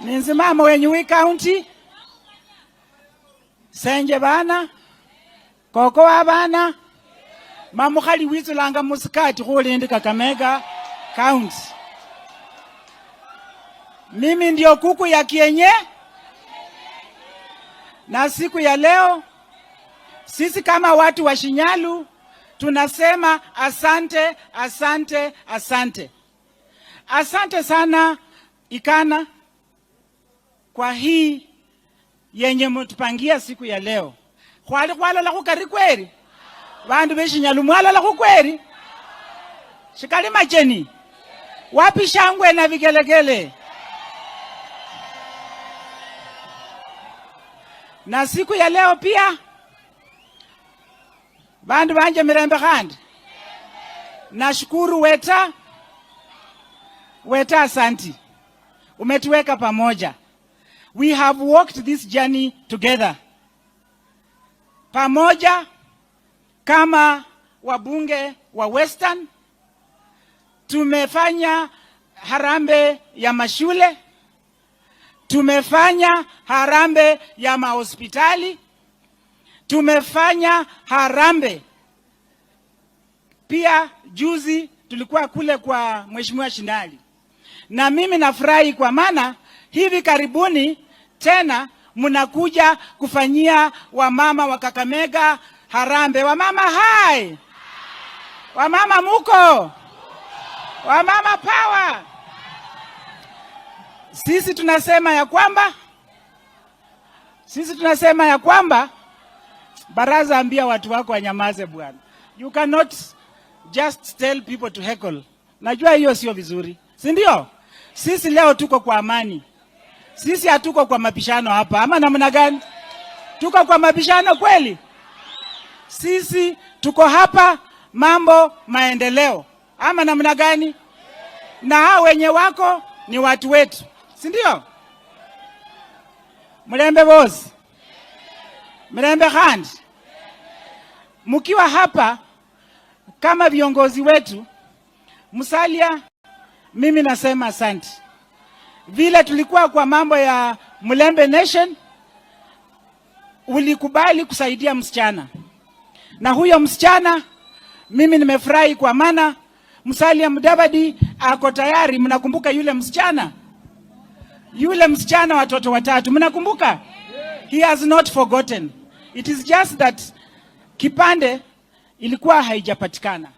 Ninsimama wenyui county. Senje bana. Koko wa bana. Mamukhali wizulanga musikati khulindi Kakamega county. Mimi ndio kuku ya kienye. Na siku ya leo sisi kama watu wa Shinyalu tunasema asante, asante, asante. Asante sana Ikana kwa hii yenye mtupangia siku ya leo. Khwali la khukari kweri. Bandu be Shinyalu mwala la kukweri. Shikali macheni. Wapi shangwe na vigelegele. Na siku ya leo pia bandu banje mirembe khandi. Nashukuru Weta asanti. Umetuweka pamoja. We have walked this journey together. Pamoja kama wabunge wa Western tumefanya harambe ya mashule, tumefanya harambe ya mahospitali, tumefanya harambe pia. Juzi tulikuwa kule kwa Mheshimiwa Shindali, na mimi nafurahi kwa maana hivi karibuni tena mnakuja kufanyia wamama wa Kakamega harambe. Wamama hai, wamama muko, wamama power. Sisi tunasema ya kwamba Barasa, ambia watu wako wanyamaze bwana. You cannot just tell people to heckle. Najua hiyo sio vizuri, si ndio? Sisi leo tuko kwa amani. Sisi hatuko kwa mapishano hapa, ama namna gani? Tuko kwa mapishano kweli? Sisi tuko hapa mambo maendeleo, ama namna gani? Na hao wenye wako ni watu wetu, si ndio? Mlembe boss, mlembe khandi. Mkiwa hapa kama viongozi wetu, Musalia, mimi nasema asante. Vile tulikuwa kwa mambo ya Mlembe Nation, ulikubali kusaidia msichana. Na huyo msichana mimi nimefurahi kwa maana Musalia Mudavadi ako tayari. Mnakumbuka yule msichana? Yule msichana watoto watatu, mnakumbuka? He has not forgotten. It is just that kipande ilikuwa haijapatikana.